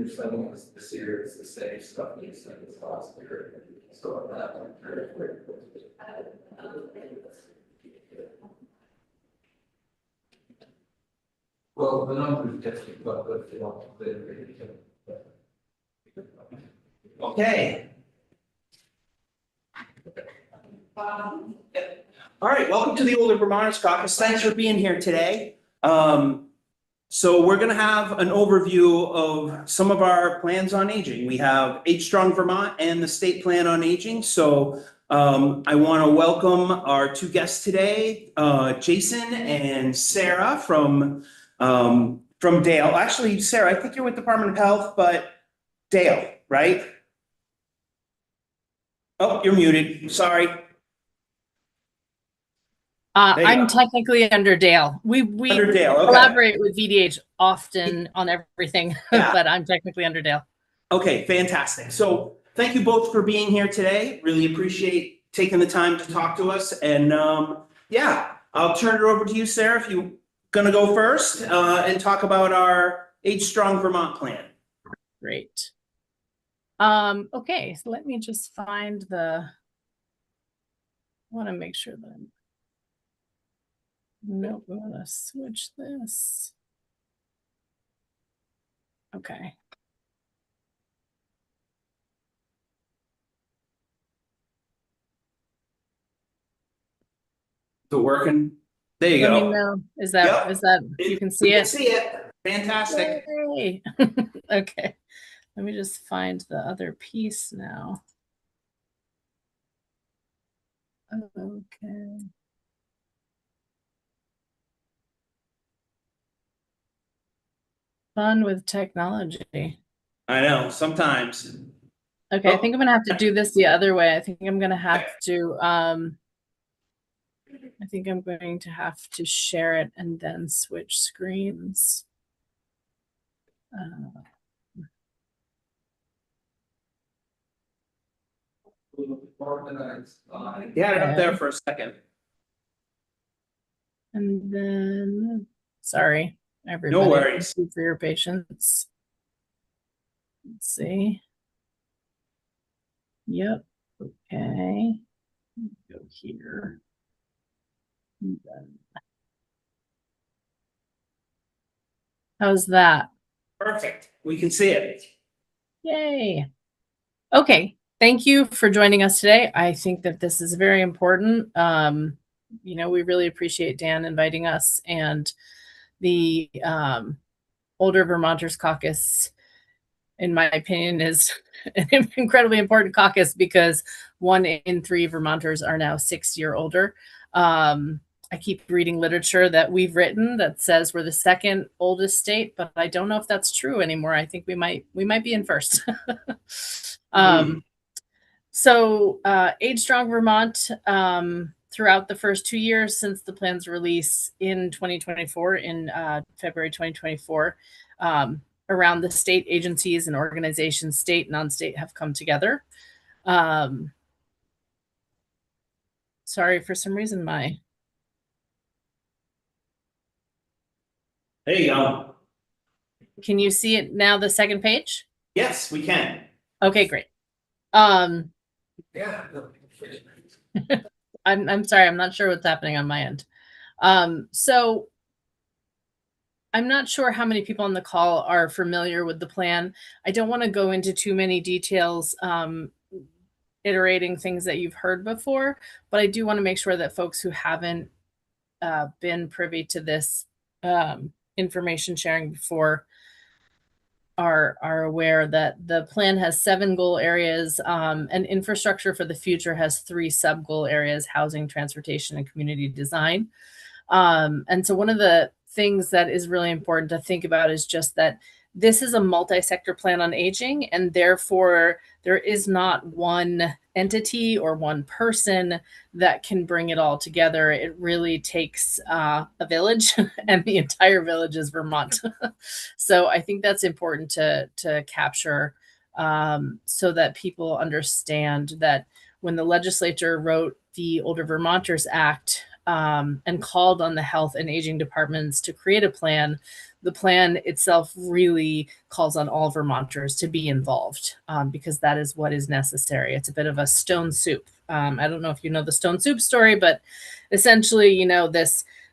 saying this year is the same stuff you said as last year. So on that one. Well, the numbers just got Okay. All right, welcome to the Older Vermonters Caucus. Thanks for being here today. So we're going to have an overview of some of our plans on aging. We have Age Strong Vermont and the State Plan on Aging. So I want to welcome our two guests today, Jason and Sarah from Dale. Actually, Sarah, I think you're with Department of Health, but Dale, right? Oh, you're muted. Sorry. I'm technically under Dale. We Under Dale, okay. Collaborate with VDH often on everything, Yeah. but I'm technically under Dale. Okay, fantastic. So thank you both for being here today. Really appreciate taking the time to talk to us. And yeah, I'll turn it over to you, Sarah, if you're going to go first and talk about our Age Strong Vermont plan. Great. Okay, so let me just find I want to make sure that nope, we want to switch this. Okay. Is it working? There you Let go. me know. Is that you can see it? See it. Fantastic. Yay. Okay. Let me just find the other piece now. Okay. Fun with technology. I know, sometimes. Okay, I think I'm gonna have to do this the other way. I think I'm gonna have to share it and then switch screens. Yeah, it up there for a second. And then, sorry, everybody. No worries. Thank you for your patience. Let's see. Yep. Okay. Go here. And then. How's that? Perfect. We can see it. Yay. Okay. Thank you for joining us today. I think that this is very important. You know, we really appreciate Dan inviting us, and the Older Vermonters Caucus, in my opinion, is an incredibly important caucus because 1 in 3 Vermonters are now 60 or older. I keep reading literature that we've written that says we're the second oldest state, but I don't know if that's true anymore. I think we might be in first. So Age Strong Vermont, throughout the first 2 years since the plan's release in 2024, in February 2024, around the state agencies and organizations, state and non-state, have come together. Sorry, for some reason There you go. Can you see it now, the second page? Yes, we can. Okay, great. Yeah. I'm sorry, I'm not sure what's happening on my end. So I'm not sure how many people on the call are familiar with the plan. I don't want to go into too many details, iterating things that you've heard before, but I do want to make sure that folks who haven't been privy to this information sharing before are aware that the plan has 7 goal areas, and infrastructure for the future has 3 sub-goal areas: housing, transportation, and community design. And so one of the things that is really important to think about is just that this is a multi-sector plan on aging, and therefore there is not one entity or one person that can bring it all together. It really takes a village, and the entire village is Vermont. So I think that's important to capture, so that people understand that when the legislature wrote the Older Vermonters Act, and called on the health and aging departments to create a plan, the plan itself really calls on all Vermonters to be involved, because that is what is necessary. It's a bit of a stone soup. I don't know if you know the stone soup story, but essentially,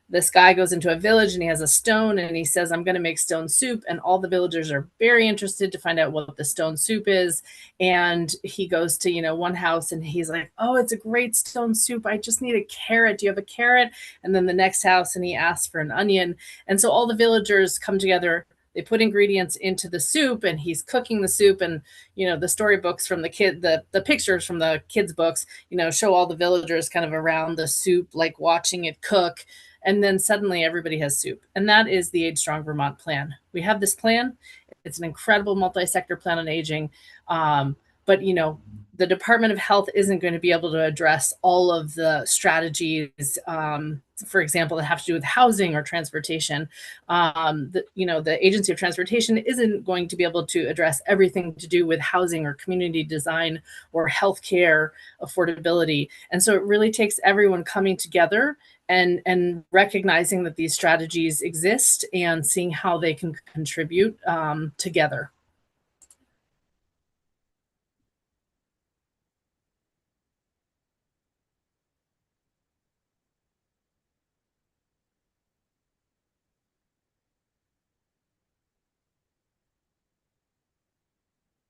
this guy goes into a village and he has a stone and he says, I'm going to make stone soup. And all the villagers are very interested to find out what the stone soup is. And he goes to, one house and he's like, oh, it's a great stone soup. I just need a carrot. Do you have a carrot? And then the next house and he asks for an onion. And so all the villagers come together. They put ingredients into the soup and he's cooking the soup. And, the storybooks from the pictures from the kids' books, show all the villagers kind of around the soup, like watching it cook. And then suddenly everybody has soup. And that is the Age Strong Vermont plan. We have this plan. It's an incredible multi-sector plan on aging. But, the Department of Health isn't going to be able to address all of the strategies, for example, that have to do with housing or transportation. The Agency of Transportation isn't going to be able to address everything to do with housing or community design or healthcare affordability. And so it really takes everyone coming together and recognizing that these strategies exist and seeing how they can contribute together.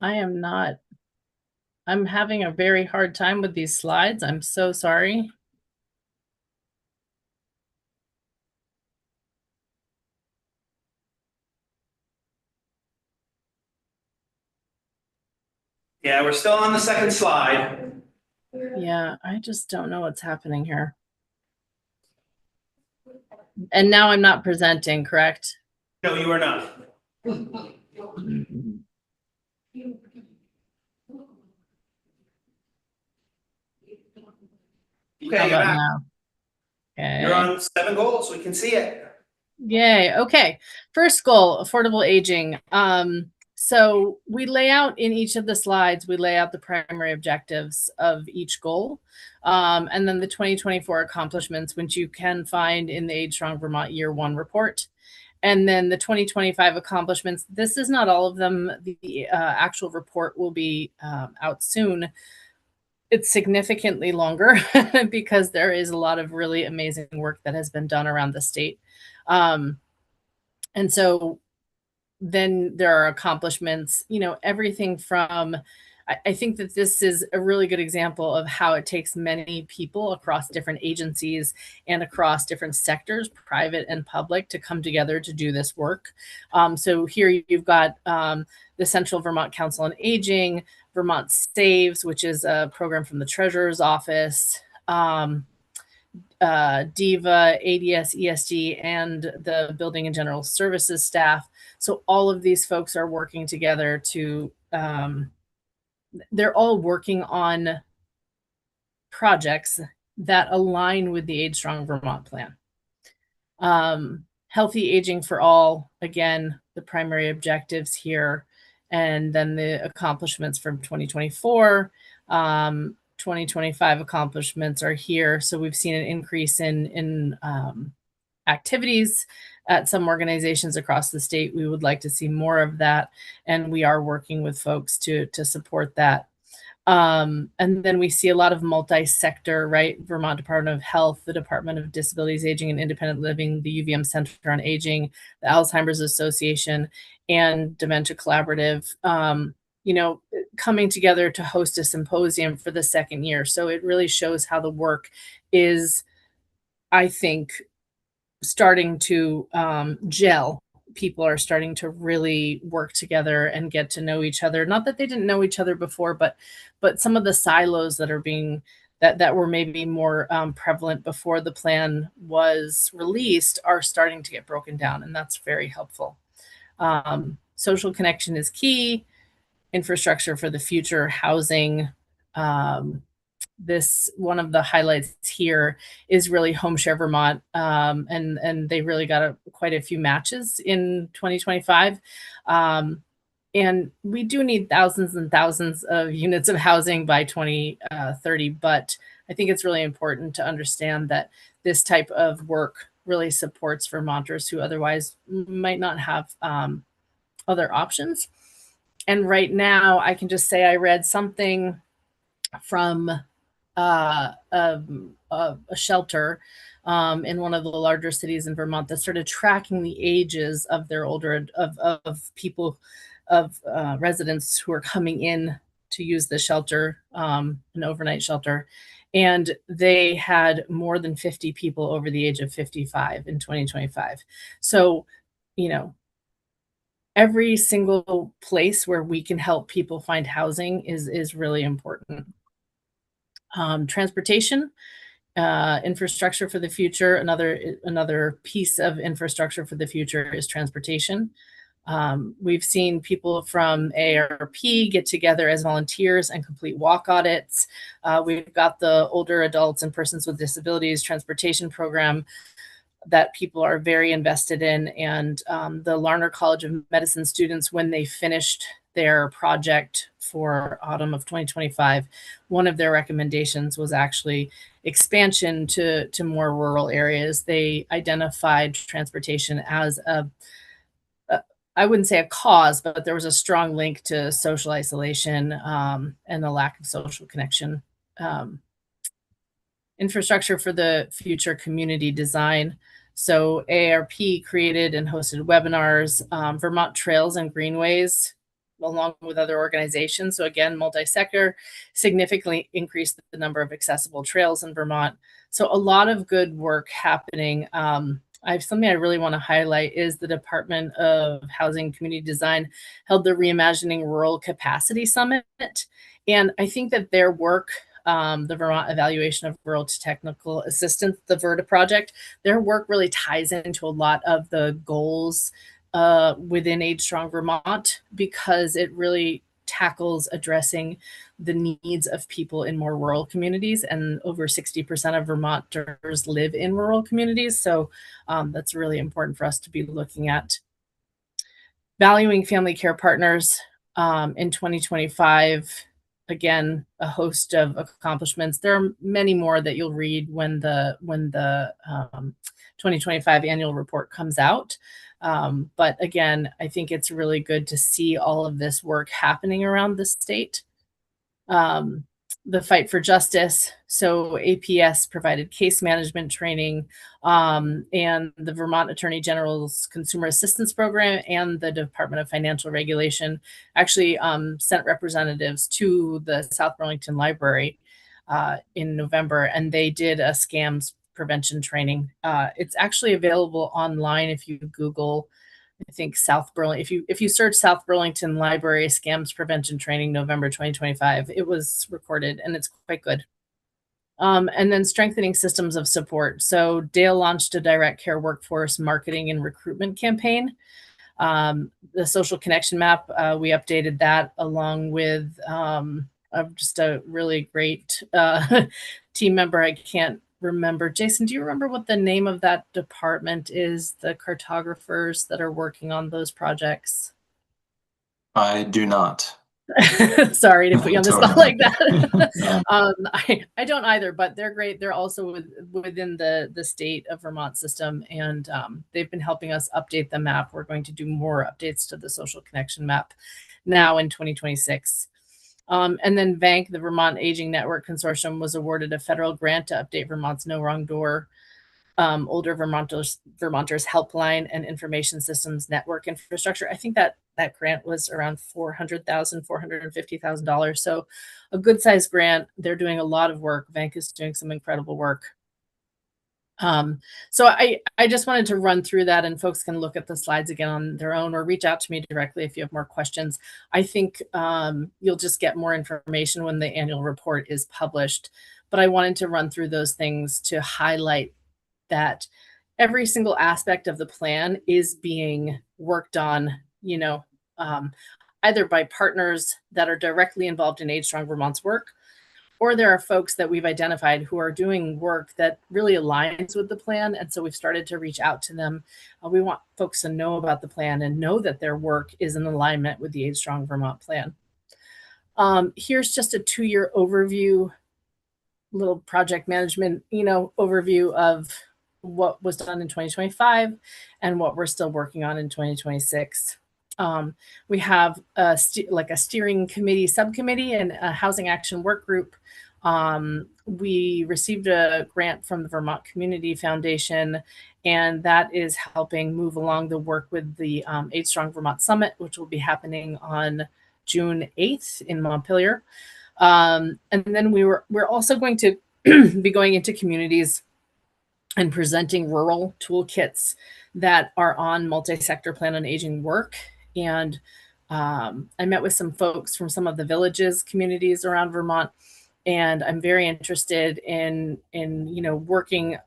I'm having a very hard time with these slides. I'm so sorry. Yeah, we're still on the second slide. Yeah, I just don't know what's happening here. And now I'm not presenting, correct? No, you are not. Okay, How you're about back. now? Okay. You're on 7 goals. We can see it. Yay. Okay. First goal, affordable aging. So we lay out in each of the slides, we lay out the primary objectives of each goal. And then the 2024 accomplishments, which you can find in the Age Strong Vermont Year 1 report. And then the 2025 accomplishments, this is not all of them. The actual report will be out soon. It's significantly longer because there is a lot of really amazing work that has been done around the state. And so then there are accomplishments, everything from, I think that this is a really good example of how it takes many people across different agencies and across different sectors, private and public, to come together to do this work. So here you've got the Central Vermont Council on Aging, Vermont Saves, which is a program from the Treasurer's Office, DEVA, ADS, ESD, and the Building and General Services staff. So all of these folks are working together to, they're all working on projects that align with the Age Strong Vermont plan. Healthy aging for all, again, the primary objectives here, and then the accomplishments from 2024. 2025 accomplishments are here. So we've seen an increase in activities at some organizations across the state. We would like to see more of that, and we are working with folks to support that. And then we see a lot of multi-sector, right? Vermont Department of Health, the Department of Disabilities, Aging and Independent Living, the UVM Center on Aging, the Alzheimer's Association, and Dementia Collaborative, coming together to host a symposium for the second year. So it really shows how the work is, I think, starting to gel. People are starting to really work together and get to know each other. Not that they didn't know each other before, but some of the silos that are being that were maybe more prevalent before the plan was released are starting to get broken down, and that's very helpful. Social connection is key. Infrastructure for the future, housing. This one of the highlights here is really Home Share Vermont, and they really got quite a few matches in 2025. And we do need thousands and thousands of units of housing by 2030, but I think it's really important to understand that this type of work really supports Vermonters who otherwise might not have other options. And right now, I can just say I read something from a shelter in one of the larger cities in Vermont that started tracking the ages of their older of people of residents who are coming in to use the shelter, an overnight shelter, and they had more than 50 people over the age of 55 in 2025. So, you know, every single place where we can help people find housing is really important. Transportation, infrastructure for the future. Another piece of infrastructure for the future is transportation. We've seen people from AARP get together as volunteers and complete walk audits. We've got the older adults and persons with disabilities transportation program that people are very invested in. And the Larner College of Medicine students, when they finished their project for autumn of 2025, one of their recommendations was actually expansion to more rural areas. They identified transportation as I wouldn't say a cause, but there was a strong link to social isolation and the lack of social connection. Infrastructure for the future community design. So AARP created and hosted webinars, Vermont Trails and Greenways, along with other organizations. So again, multi-sector, significantly increased the number of accessible trails in Vermont. So a lot of good work happening. Something I really want to highlight is the Department of Housing and Community Design held the Reimagining Rural Capacity Summit. And I think that their work, the Vermont Evaluation of Rural to Technical Assistance, the VERTA project, their work really ties into a lot of the goals within Age Strong Vermont, because it really tackles addressing the needs of people in more rural communities, and over 60% of Vermonters live in rural communities. So that's really important for us to be looking at. Valuing family care partners in 2025, again, a host of accomplishments. There are many more that you'll read when the 2025 annual report comes out. But again, I think it's really good to see all of this work happening around the state. The fight for justice. So APS provided case management training, and the Vermont Attorney General's Consumer Assistance Program and the Department of Financial Regulation actually sent representatives to the South Burlington Library in November, and they did a scams prevention training. It's actually available online if you Google, I think, South Burlington. If you search South Burlington Library Scams Prevention Training November 2025, it was recorded and it's quite good. And then strengthening systems of support. So Dale launched a direct care workforce marketing and recruitment campaign. The social connection map, we updated that along with just a really great team member. I can't remember. Jason, do you remember what the name of that department is? The cartographers that are working on those projects? I do not. Sorry to put you on the spot like that. Yeah. I don't either, but they're great. They're also within the state of Vermont system, and they've been helping us update the map. We're going to do more updates to the social connection map now in 2026. And then VANC, the Vermont Aging Network Consortium, was awarded a federal grant to update Vermont's No Wrong Door, older Vermonters helpline and information systems network infrastructure. I think that grant was around $450,000. So a good sized grant. They're doing a lot of work. VANC is doing some incredible work. So I just wanted to run through that, and folks can look at the slides again on their own or reach out to me directly if you have more questions. I think you'll just get more information when the annual report is published, but I wanted to run through those things to highlight that every single aspect of the plan is being worked on, either by partners that are directly involved in Age Strong Vermont's work, or there are folks that we've identified who are doing work that really aligns with the plan. And so we've started to reach out to them. We want folks to know about the plan and know that their work is in alignment with the Age Strong Vermont plan. Here's just a 2-year overview, little project management, overview of what was done in 2025 and what we're still working on in 2026. We have a steering committee, subcommittee, and a housing action work group. We received a grant from the Vermont Community Foundation, and that is helping move along the work with the 8 Strong Vermont Summit, which will be happening on June 8th in Montpelier. And then we're also going to be going into communities and presenting rural toolkits that are on multi-sector plan on aging work. And I met with some folks from some of the villages, communities around Vermont, and I'm very interested in working,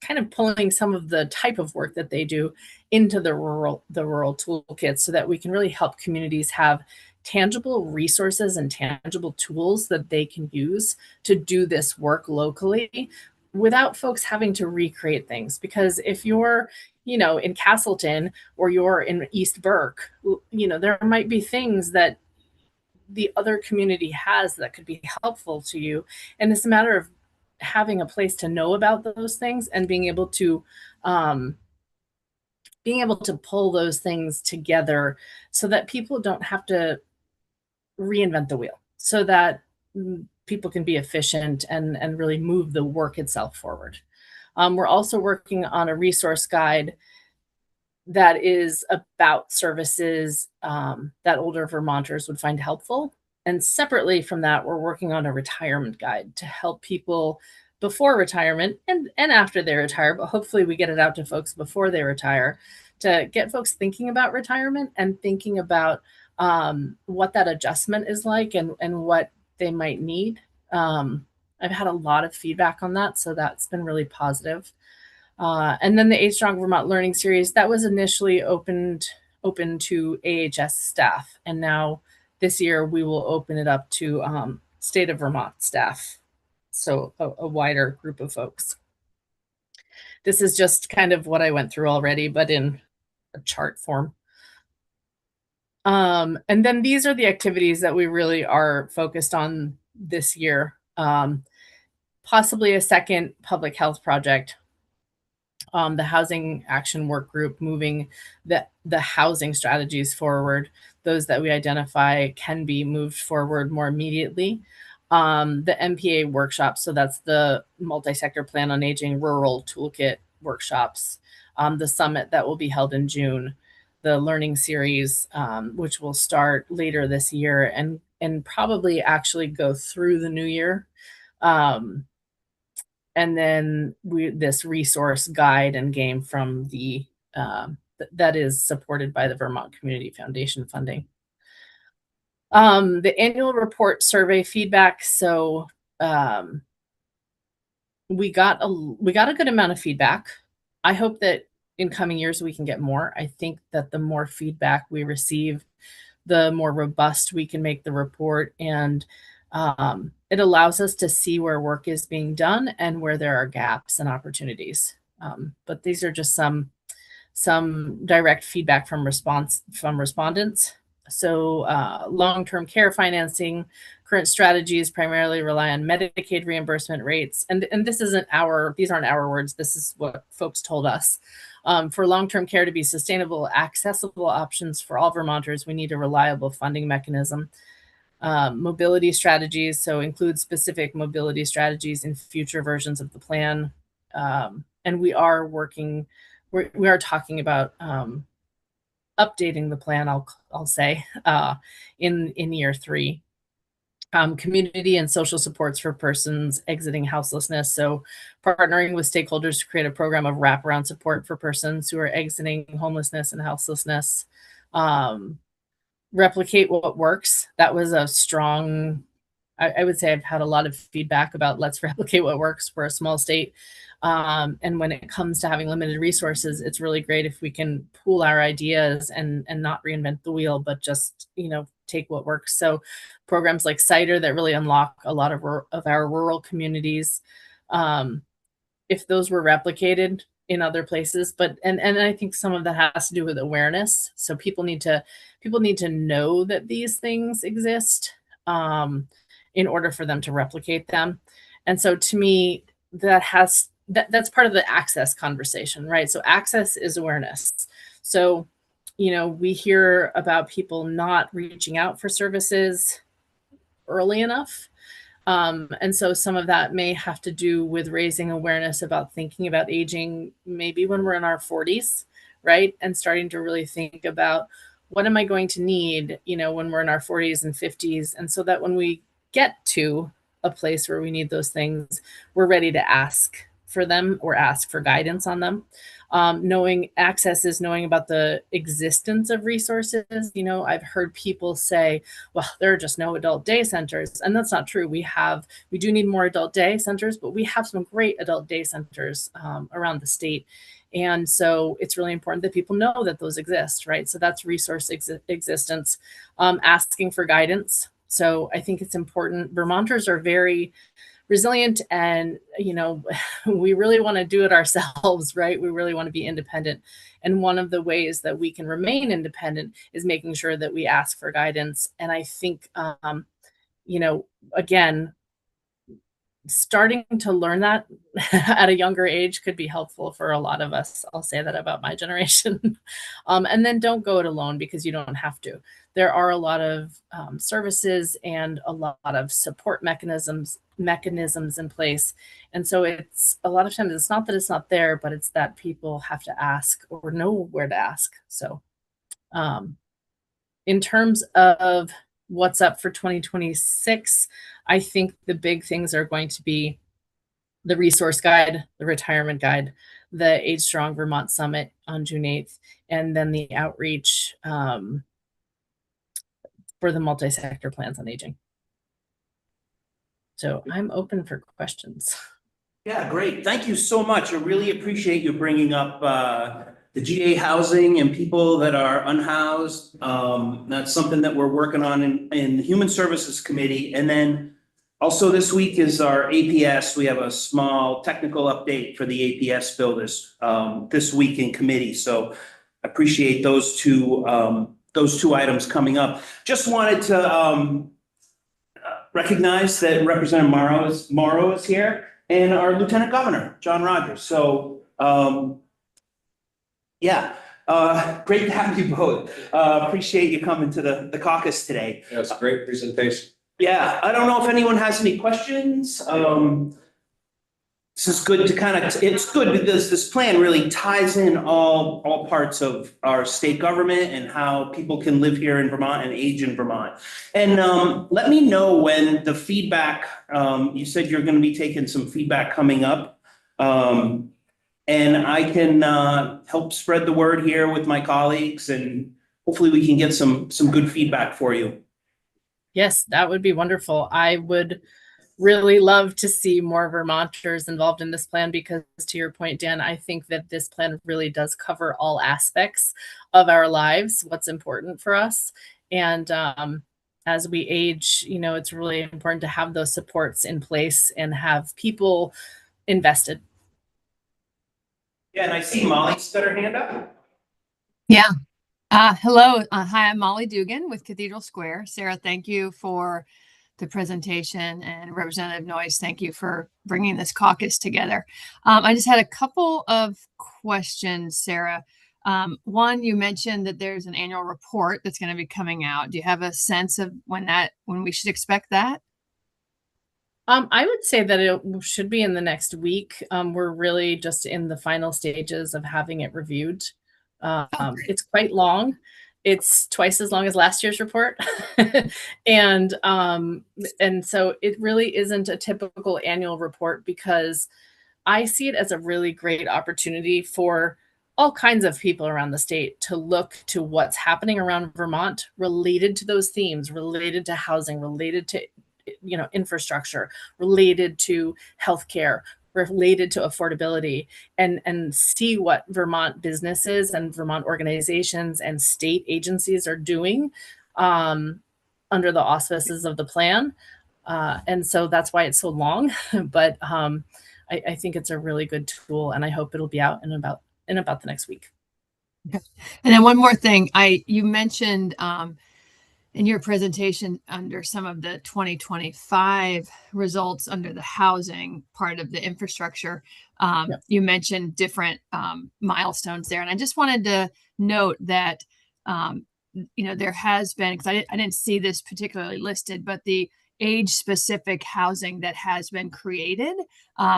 kind of pulling some of the type of work that they do into the rural toolkits, so that we can really help communities have tangible resources and tangible tools that they can use to do this work locally without folks having to recreate things. Because if you're in Castleton or you're in East Burke, there might be things that the other community has that could be helpful to you. And it's a matter of having a place to know about those things and being able to pull those things together so that people don't have to reinvent the wheel, so that people can be efficient and really move the work itself forward. We're also working on a resource guide that is about services that older Vermonters would find helpful. And separately from that, we're working on a retirement guide to help people before retirement and after they retire, but hopefully we get it out to folks before they retire, to get folks thinking about retirement and thinking about what that adjustment is like and what they might need. I've had a lot of feedback on that, so that's been really positive. And then the 8 Strong Vermont Learning Series, that was initially open to AHS staff. And now this year we will open it up to state of Vermont staff. So a wider group of folks. This is just kind of what I went through already, but in a chart form. And then these are the activities that we really are focused on this year. Possibly a second public health project. The housing action work group, moving the housing strategies forward. Those that we identify can be moved forward more immediately. The MPA workshops, so that's the multi-sector plan on aging rural toolkit workshops. The summit that will be held in June. The learning series, which will start later this year and probably actually go through the new year. And then this resource guide and game from the that is supported by the Vermont Community Foundation funding. The annual report survey feedback. So we got a good amount of feedback. I hope that in coming years we can get more. I think that the more feedback we receive, the more robust we can make the report, and it allows us to see where work is being done and where there are gaps and opportunities. But these are just some direct feedback from respondents. So long-term care financing, current strategies primarily rely on Medicaid reimbursement rates. And these aren't our words, this is what folks told us. For long-term care to be sustainable, accessible options for all Vermonters, we need a reliable funding mechanism. Mobility strategies, so include specific mobility strategies in future versions of the plan. And we are talking about updating the plan, I'll say, in year 3. Community and social supports for persons exiting houselessness. So partnering with stakeholders to create a program of wraparound support for persons who are exiting homelessness and houselessness. Replicate what works. That was a strong, I would say I've had a lot of feedback about let's replicate what works for a small state. And when it comes to having limited resources, it's really great if we can pool our ideas and not reinvent the wheel, but just, take what works. So programs like CITER that really unlock a lot of our rural communities, if those were replicated in other places, but and I think some of that has to do with awareness. So people need to know that these things exist in order for them to replicate them. And so to me, that has that's part of the access conversation, right? So access is awareness. So, we hear about people not reaching out for services early enough. And so some of that may have to do with raising awareness about thinking about aging, maybe when we're in our 40s, right? And starting to really think about what am I going to need, when we're in our 40s and 50s. And so that when we get to a place where we need those things, we're ready to ask for them or ask for guidance on them. Knowing access is knowing about the existence of resources. I've heard people say, well, there are just no adult day centers. And that's not true. We do need more adult day centers, but we have some great adult day centers around the state. And so it's really important that people know that those exist, right? So that's resource existence, asking for guidance. So I think it's important. Vermonters are very resilient, and we really want to do it ourselves, right? We really want to be independent, and one of the ways that we can remain independent is making sure that we ask for guidance. And I think again, starting to learn that at a younger age could be helpful for a lot of us. I'll say that about my generation. And then don't go it alone, because you don't have to. There are a lot of services and a lot of support mechanisms in place. And so it's a lot of times, it's not that it's not there, but it's that people have to ask or know where to ask. So in terms of what's up for 2026, I think the big things are going to be the resource guide, the retirement guide, the Age Strong Vermont Summit on June 8th, and then the outreach for the multi-sector plans on aging. So I'm open for questions. Yeah, great. Thank you so much. I really appreciate you bringing up the GA housing and people that are unhoused. That's something that we're working on in the Human Services Committee. And then also this week is our APS. We have a small technical update for the APS bill this week in committee. So appreciate those two items coming up. Just wanted to recognize that Representative Morrow is here, and our Lieutenant Governor, John Rogers. So, great to have you both. Appreciate you coming to the caucus today. Yeah, it's a great presentation. Yeah, I don't know if anyone has any questions. This is good to it's good because this plan really ties in all parts of our state government and how people can live here in Vermont and age in Vermont. And let me know when the feedback, you said you're going to be taking some feedback coming up. And I can help spread the word here with my colleagues, and hopefully we can get some good feedback for you. Yes, that would be wonderful. I would really love to see more Vermonters involved in this plan, because to your point, Dan, I think that this plan really does cover all aspects of our lives, what's important for us. And as we age, it's really important to have those supports in place and have people invested. Yeah, and I see Molly's got her hand up. Yeah. Hello. Hi, I'm Molly Dugan with Cathedral Square. Sarah, thank you for the presentation, and Representative Noyes, thank you for bringing this caucus together. I just had a couple of questions, Sarah. One, you mentioned that there's an annual report that's going to be coming out. Do you have a sense of when we should expect that? I would say that it should be in the next week. We're really just in the final stages of having it reviewed. It's quite long. It's twice as long as last year's report. And so it really isn't a typical annual report, because I see it as a really great opportunity for all kinds of people around the state to look to what's happening around Vermont related to those themes, related to housing, related to infrastructure, related to healthcare, related to affordability, and see what Vermont businesses and Vermont organizations and state agencies are doing under the auspices of the plan. And so that's why it's so long. But I think it's a really good tool, and I hope it'll be out in about the next week. Okay. And then one more thing, you mentioned in your presentation under some of the 2025 results under the housing part of the infrastructure. Yep. You mentioned different milestones there. And I just wanted to note that, there has been, because I didn't see this particularly listed, but the age-specific housing that has been created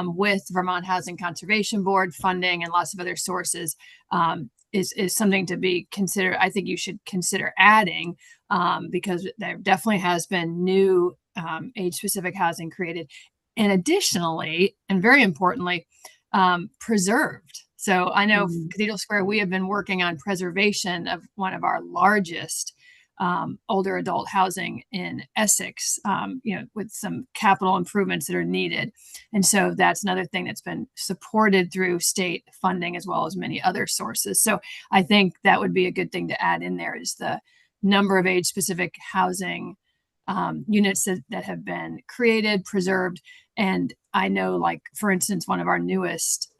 with Vermont Housing Conservation Board funding and lots of other sources is something to be considered. I think you should consider adding because there definitely has been new age-specific housing created. And additionally, and very importantly, preserved. So I know Cathedral Square, we have been working on preservation of one of our largest older adult housing in Essex, with some capital improvements that are needed. And so that's another thing that's been supported through state funding as well as many other sources. So I think that would be a good thing to add in there is the number of age-specific housing units that have been created, preserved. And I know, like, for instance, one of our newest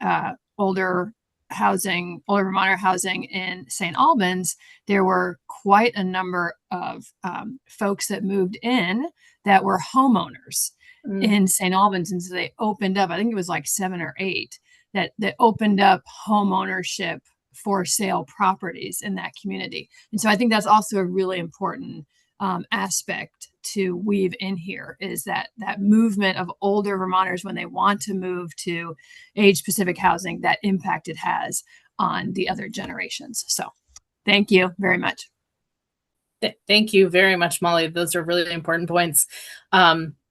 older Vermonter housing in St. Albans, there were quite a number of folks that moved in that were homeowners in St. Albans. And so they opened up, I think it was like 7 or 8 that opened up home ownership for sale properties in that community. And so I think that's also a really important aspect to weave in here is that movement of older Vermonters when they want to move to age-specific housing, that impact it has on the other generations. So thank you very much. Thank you very much, Molly. Those are really important points.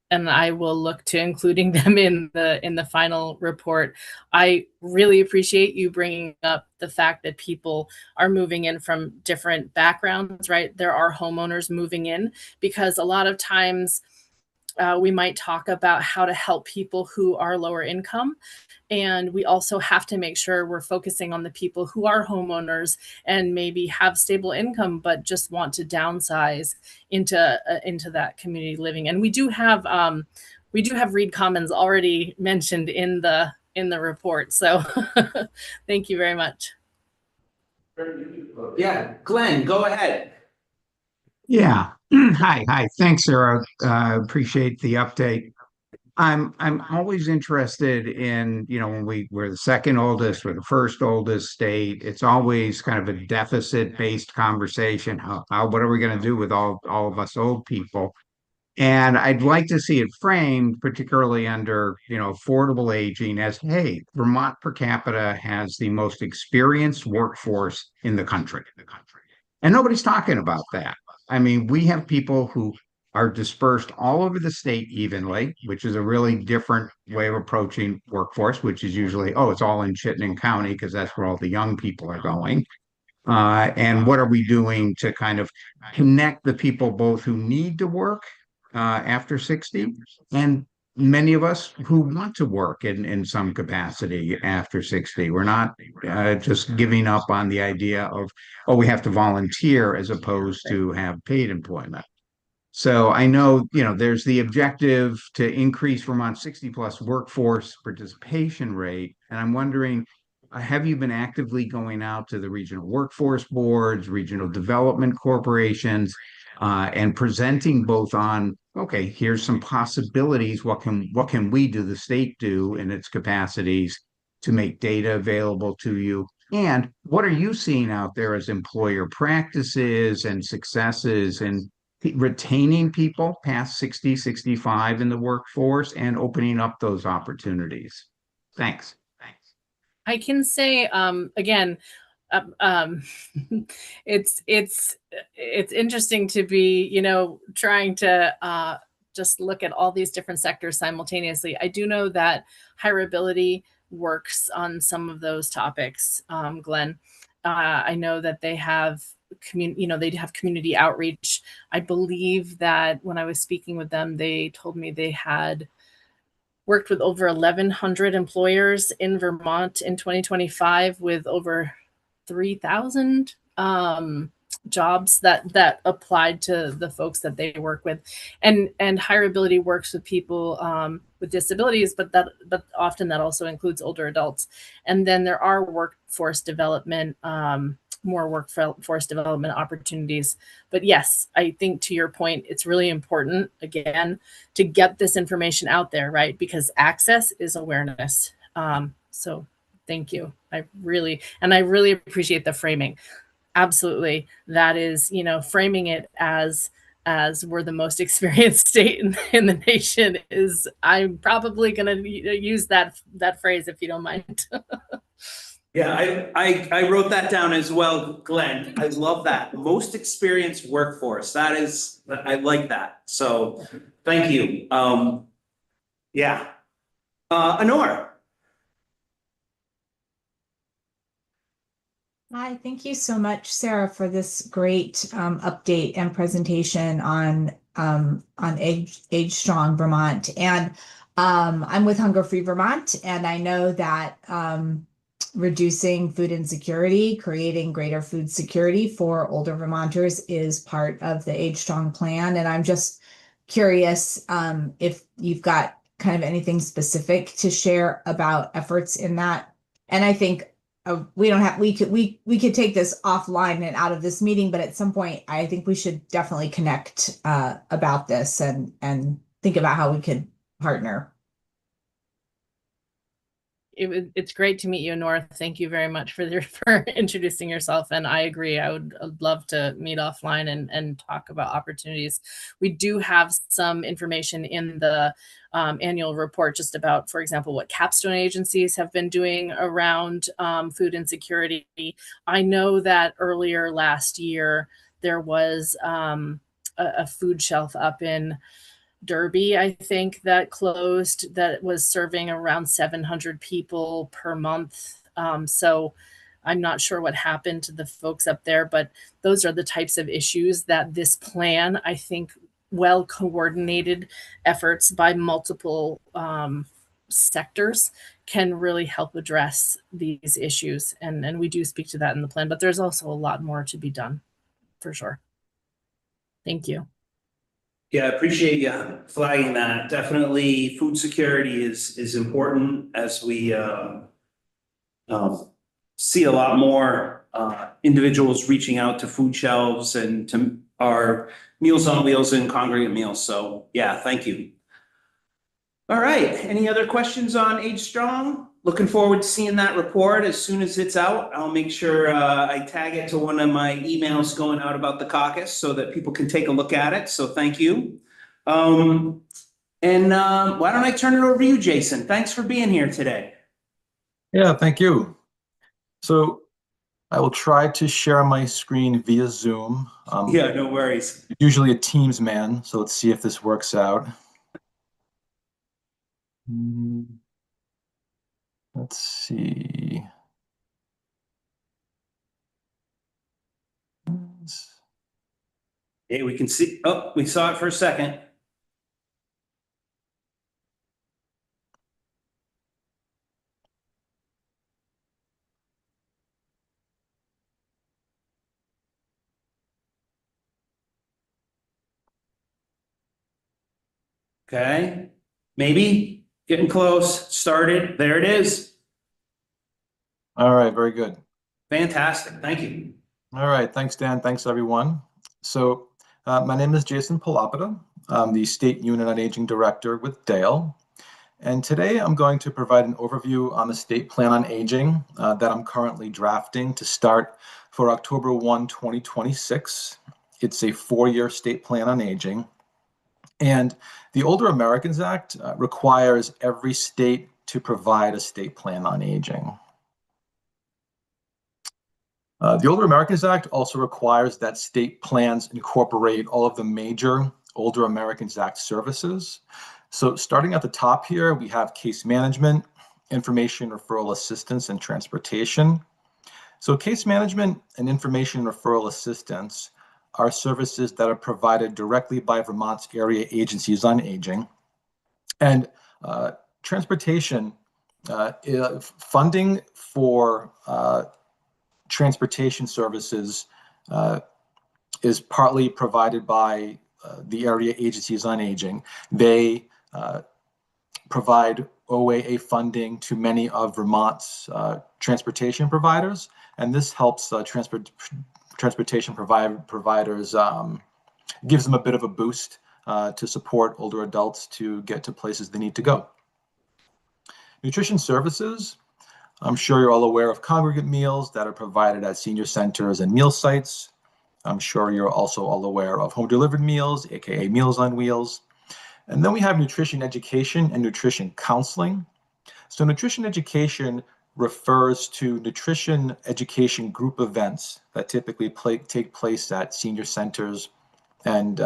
And I will look to including them in the final report. I really appreciate you bringing up the fact that people are moving in from different backgrounds, right? There are homeowners moving in because a lot of times we might talk about how to help people who are lower income. And we also have to make sure we're focusing on the people who are homeowners and maybe have stable income, but just want to downsize into that community living. And we do have Reed Commons already mentioned in the report. So thank you very much. Yeah, Glenn, go ahead. Yeah. Hi. Thanks, Sarah. Appreciate the update. I'm always interested in, when we're the second oldest, we're the first oldest state. It's always kind of a deficit-based conversation. What are we going to do with all of us old people? And I'd like to see it framed, particularly under, affordable aging as, hey, Vermont per capita has the most experienced workforce in the country. And nobody's talking about that. I mean, we have people who are dispersed all over the state evenly, which is a really different way of approaching workforce, which is usually, it's all in Chittenden County because that's where all the young people are going. And what are we doing to kind of connect the people both who need to work after 60 and many of us who want to work in some capacity after 60. We're not just giving up on the idea of, we have to volunteer as opposed to have paid employment. So I know, there's the objective to increase Vermont's 60+ workforce participation rate. And I'm wondering, have you been actively going out to the regional workforce boards, regional development corporations, and presenting both on, okay, here's some possibilities. What can we do, the state do in its capacities to make data available to you? And what are you seeing out there as employer practices and successes in retaining people past 60, 65 in the workforce and opening up those opportunities? Thanks. I can say, again, it's interesting to be, trying to just look at all these different sectors simultaneously. I do know that hireability works on some of those topics, Glenn. I know that they have community outreach. I believe that when I was speaking with them, they told me they had worked with over 1,100 employers in Vermont in 2025 with over 3,000 jobs that applied to the folks that they work with. And hireability works with people with disabilities, but often that also includes older adults. And then there are workforce development more workforce development opportunities. But yes, I think to your point, it's really important, again, to get this information out there, right? Because access is awareness. So thank you. I really appreciate the framing. Absolutely. That is, framing it as we're the most experienced state in the nation is, I'm probably going to use that phrase, if you don't mind. Yeah, I wrote that down as well, Glenn. I love that. Most experienced workforce. I like that. So thank you. Yeah. Honor. Hi, thank you so much, Sarah, for this great update and presentation on Age Strong Vermont. And I'm with Hunger Free Vermont, and I know that reducing food insecurity, creating greater food security for older Vermonters is part of the Age Strong plan. And I'm just curious if you've got kind of anything specific to share about efforts in that. And I think we could take this offline and out of this meeting, but at some point I think we should definitely connect about this and think about how we could partner. It's great to meet you, North. Thank you very much for introducing yourself. And I agree. I'd love to meet offline and talk about opportunities. We do have some information in the annual report just about, for example, what capstone agencies have been doing around food insecurity. I know that earlier last year there was a food shelf up in Derby, I think, that closed, that was serving around 700 people per month. So I'm not sure what happened to the folks up there, but those are the types of issues that this plan, I think, well coordinated efforts by multiple sectors can really help address these issues. And we do speak to that in the plan, but there's also a lot more to be done, for sure. Thank you. Yeah, I appreciate you flagging that. Definitely food security is important as we see a lot more individuals reaching out to food shelves and to our Meals on Wheels and congregate meals. So yeah, thank you. All right, any other questions on Age Strong? Looking forward to seeing that report as soon as it's out. I'll make sure I tag it to one of my emails going out about the caucus so that people can take a look at it. So thank you. Why don't I turn it over to you, Jason? Thanks for being here today. Yeah, thank you. So I will try to share my screen via Zoom. Yeah, no worries. Usually a Teams man, so let's see if this works out. Let's see. Hey, we can see, oh, we saw it for a second. Okay, maybe getting close, started, there it is. All right, very good. Fantastic, thank you. All right, thanks, Dan. Thanks, everyone. So my name is Jason Palapita. I'm the State Unit on Aging Director with Dale. And today I'm going to provide an overview on the State Plan on Aging that I'm currently drafting to start for October 1, 2026. It's a 4-year State Plan on Aging. And the Older Americans Act requires every state to provide a State Plan on Aging. The Older Americans Act also requires that state plans incorporate all of the major Older Americans Act services. So starting at the top here, we have case management, information referral assistance, and transportation. So case management and information referral assistance are services that are provided directly by Vermont's area agencies on aging. And transportation, funding for transportation services is partly provided by the area agencies on aging. They provide OAA funding to many of Vermont's transportation providers, and this helps transportation providers, gives them a bit of a boost to support older adults to get to places they need to go. Nutrition services. I'm sure you're all aware of congregate meals that are provided at senior centers and meal sites. I'm sure you're also all aware of home delivered meals, aka Meals on Wheels. And then we have nutrition education and nutrition counseling. So nutrition education refers to nutrition education group events that typically take place at senior centers and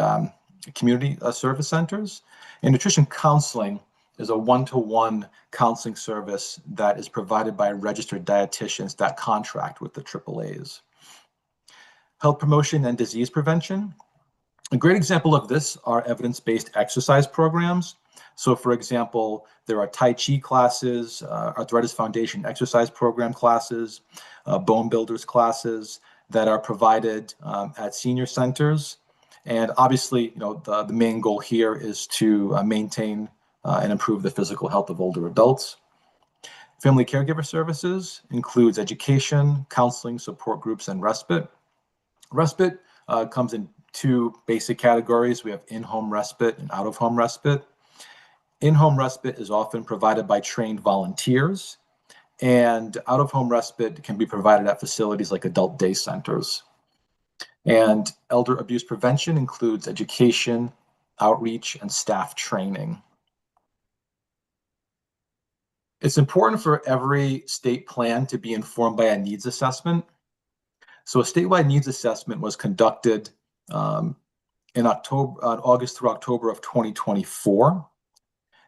community service centers. And nutrition counseling is a one-to-one counseling service that is provided by registered dietitians that contract with the AAAs. Health promotion and disease prevention. A great example of this are evidence-based exercise programs. So for example, there are Tai Chi classes, Arthritis Foundation exercise program classes, bone builders classes that are provided at senior centers. And obviously, the main goal here is to maintain and improve the physical health of older adults. Family caregiver services includes education, counseling, support groups, and respite. Respite comes in two basic categories. We have in-home respite and out-of-home respite. In-home respite is often provided by trained volunteers, and out-of-home respite can be provided at facilities like adult day centers. And elder abuse prevention includes education, outreach, and staff training. It's important for every state plan to be informed by a needs assessment. So a statewide needs assessment was conducted in August through October of 2024.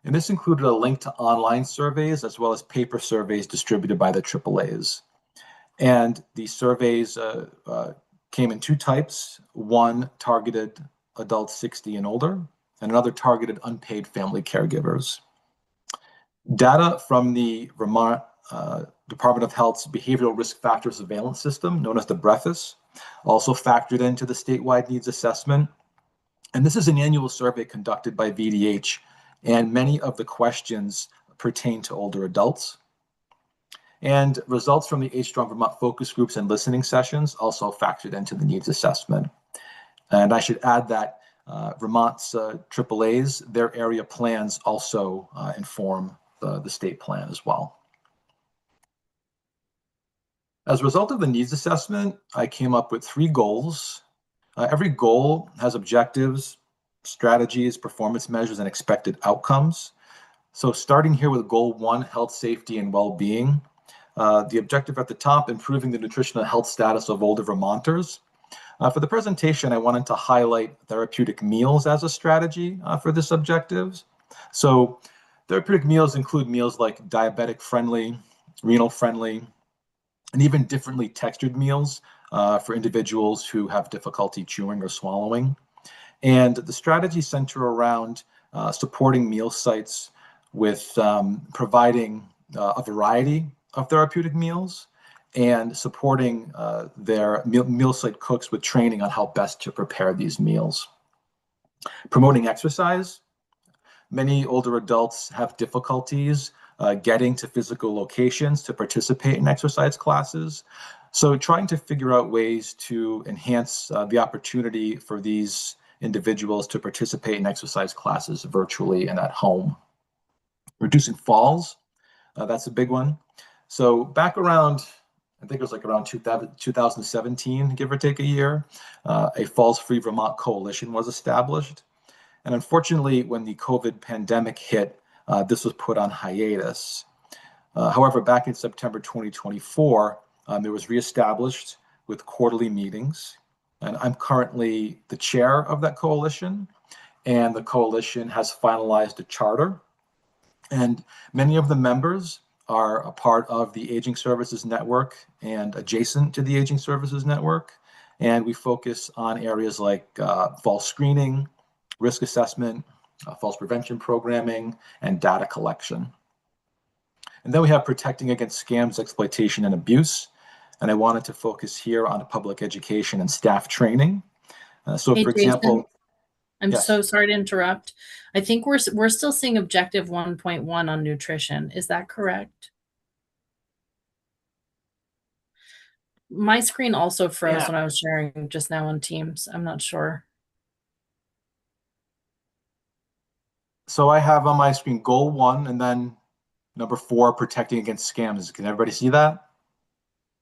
And this included a link to online surveys as well as paper surveys distributed by the AAAs. And these surveys came in two types. One targeted adults 60 and older, and another targeted unpaid family caregivers. Data from the Vermont Department of Health's Behavioral Risk Factor Surveillance System, known as the BREFIS, also factored into the statewide needs assessment. And this is an annual survey conducted by VDH, and many of the questions pertain to older adults. And results from the Age Strong Vermont focus groups and listening sessions also factored into the needs assessment. And I should add that Vermont's AAAs, their area plans also inform the state plan as well. As a result of the needs assessment, I came up with 3 goals. Every goal has objectives, strategies, performance measures, and expected outcomes. So starting here with goal 1, health, safety, and well-being. The objective at the top, improving the nutritional health status of older Vermonters. For the presentation, I wanted to highlight therapeutic meals as a strategy for this objective. So therapeutic meals include meals like diabetic friendly, renal friendly, and even differently textured meals for individuals who have difficulty chewing or swallowing. And the strategies center around supporting meal sites with providing a variety of therapeutic meals and supporting their meal site cooks with training on how best to prepare these meals. Promoting exercise. Many older adults have difficulties getting to physical locations to participate in exercise classes. So trying to figure out ways to enhance the opportunity for these individuals to participate in exercise classes virtually and at home. Reducing falls, that's a big one. So back around, I think it was like around 2017, give or take a year, a Falls Free Vermont Coalition was established. And unfortunately, when the COVID pandemic hit, this was put on hiatus. However, back in September 2024, it was reestablished with quarterly meetings. And I'm currently the chair of that coalition. And the coalition has finalized a charter. And many of the members are a part of the Aging Services Network and adjacent to the Aging Services Network. And we focus on areas like falls screening, risk assessment, falls prevention programming, and data collection. And then we have protecting against scams, exploitation, and abuse. And I wanted to focus here on public education and staff training. So Hey, for Jason, example, I'm Yes. so sorry to interrupt. I think we're still seeing objective 1.1 on nutrition. Is that correct? My screen also froze Yeah. when I was sharing just now on Teams. I'm not sure. So I have on my screen goal 1 and then number 4, protecting against scams. Can everybody see that?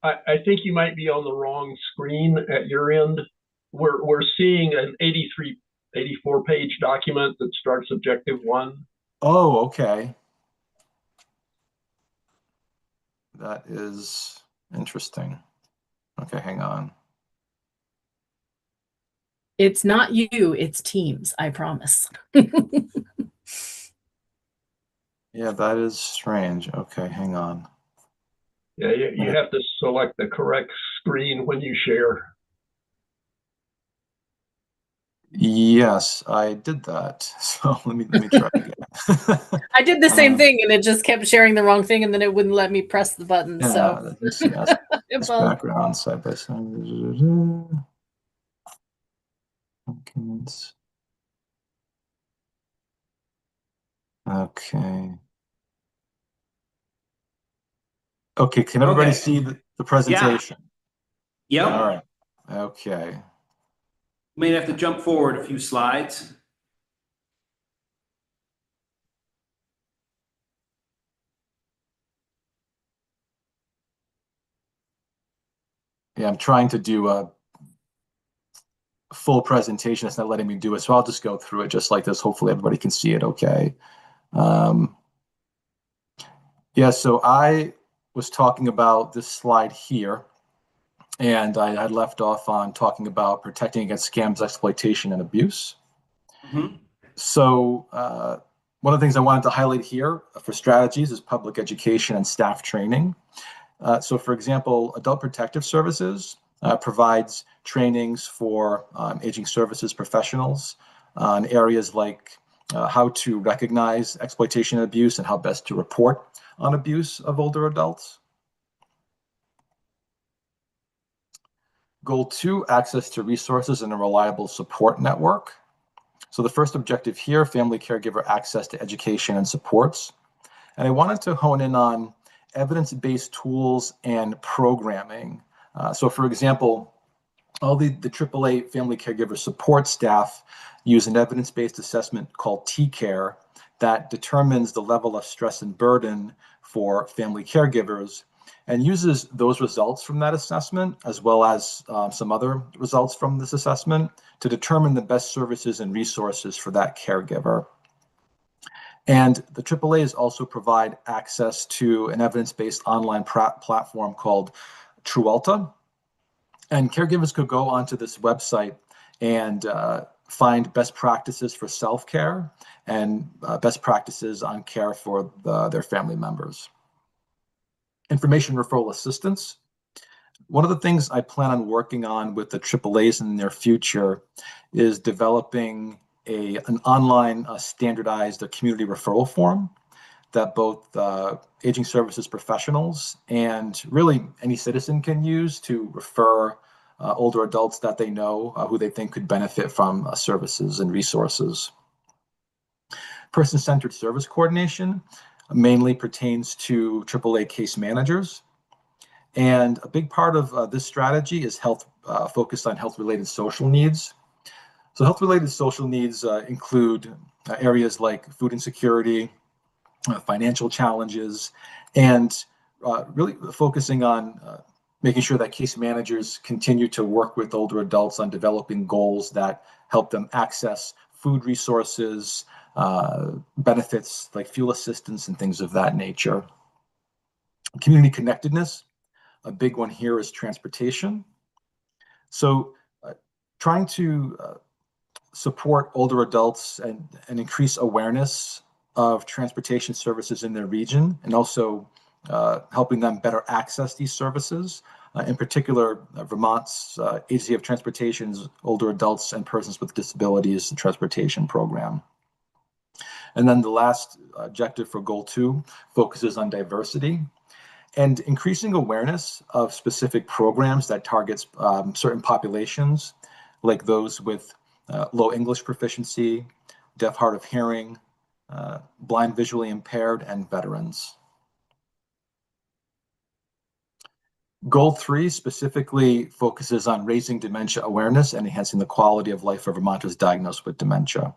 I think you might be on the wrong screen at your end. We're seeing an 84 page document that starts objective 1. Oh, okay. That is interesting. Okay, hang on. It's not you, it's Teams, I promise. Yeah, that is strange. Okay, hang on. Yeah, you have to select the correct screen when you share. Yes, I did that. So let me try again. I did the same thing and it just kept sharing the wrong thing and then it wouldn't let me press the button. Yeah, So let me see. This well, background side by side. Documents. Okay. Okay, can everybody Okay. see the presentation? Yep. All right. Okay. May have to jump forward a few slides. Yeah, I'm trying to do a full presentation. It's not letting me do it, so I'll just go through it just like this. Hopefully everybody can see it okay. Yeah, so I was talking about this slide here, and I left off on talking about protecting against scams, exploitation, and abuse. Mm-hmm. So one of the things I wanted to highlight here for strategies is public education and staff training. So for example, Adult Protective Services provides trainings for aging services professionals on areas like how to recognize exploitation and abuse and how best to report on abuse of older adults. Goal 2, access to resources and a reliable support network. So the first objective here, family caregiver access to education and supports. And I wanted to hone in on evidence-based tools and programming. So for example, all the AAA family caregiver support staff use an evidence-based assessment called T-Care that determines the level of stress and burden for family caregivers and uses those results from that assessment, as well as some other results from this assessment, to determine the best services and resources for that caregiver. And the AAAs also provide access to an evidence-based online platform called Trualta. And caregivers could go onto this website and find best practices for self-care and best practices on care for their family members. Information referral assistance. One of the things I plan on working on with the AAAs in the near future is developing an online standardized community referral form that both aging services professionals and really any citizen can use to refer older adults that they know who they think could benefit from services and resources. Person-centered service coordination mainly pertains to AAA case managers. And a big part of this strategy is focused on health-related social needs. So health-related social needs include areas like food insecurity, financial challenges, and really focusing on making sure that case managers continue to work with older adults on developing goals that help them access food resources, benefits like fuel assistance and things of that nature. Community connectedness, a big one here is transportation. So trying to support older adults and increase awareness of transportation services in their region, and also helping them better access these services. In particular, Vermont's Agency of Transportation's Older Adults and Persons with Disabilities Transportation Program. And then the last objective for Goal 2 focuses on diversity and increasing awareness of specific programs that targets certain populations, like those with low English proficiency, deaf, hard of hearing, blind, visually impaired, and veterans. Goal 3 specifically focuses on raising dementia awareness and enhancing the quality of life for Vermonters diagnosed with dementia.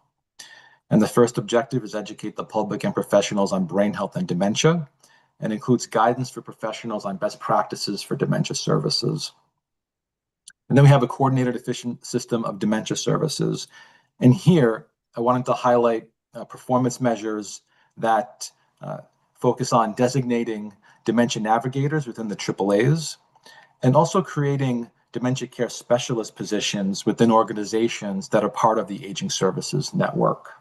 And the first objective is educate the public and professionals on brain health and dementia, and includes guidance for professionals on best practices for dementia services. And then we have a coordinated, efficient system of dementia services. And here, I wanted to highlight performance measures that focus on designating dementia navigators within the AAAs, and also creating dementia care specialist positions within organizations that are part of the Aging Services Network.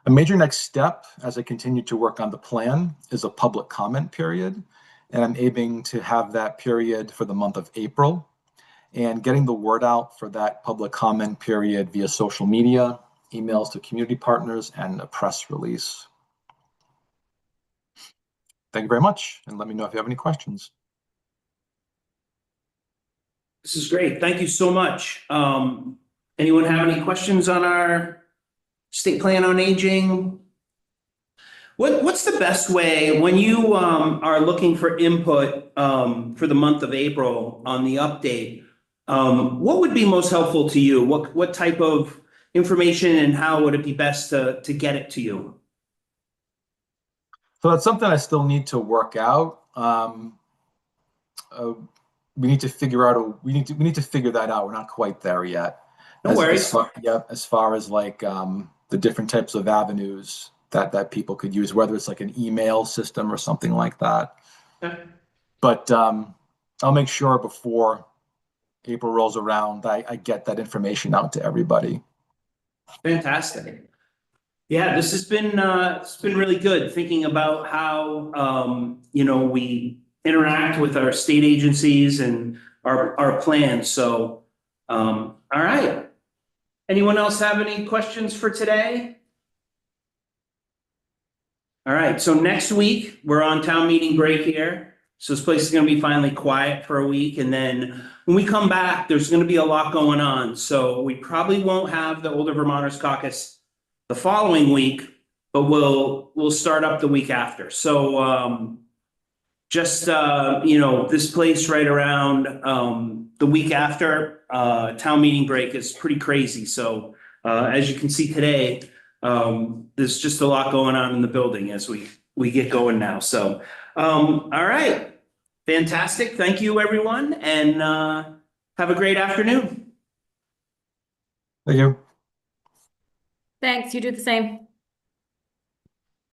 A major next step as I continue to work on the plan is a public comment period, and I'm aiming to have that period for the month of April, and getting the word out for that public comment period via social media, emails to community partners, and a press release. Thank you very much, and let me know if you have any questions. This is great. Thank you so much. Anyone have any questions on our state plan on aging? What's the best way when you are looking for input for the month of April on the update? What would be most helpful to you? What type of information and how would it be best to get it to you? So that's something I still need to work out. We need to figure out we need to figure that out. We're not quite there yet. No worries. As far as like the different types of avenues that people could use, whether it's like an email system or something like that. Okay. But I'll make sure before April rolls around, I get that information out to everybody. Fantastic. Yeah, this has been it's been really good thinking about how we interact with our state agencies and our plans. So all right. Anyone else have any questions for today? All right, so next week we're on town meeting break here. So this place is going to be finally quiet for a week, and then when we come back, there's going to be a lot going on. So we probably won't have the Older Vermonters Caucus the following week, but we'll start up the week after. So this place right around the week after town meeting break is pretty crazy. So as you can see today, there's just a lot going on in the building as we get going now. So all right, fantastic. Thank you, everyone, and have a great afternoon. Thank you. Thanks, you do the same.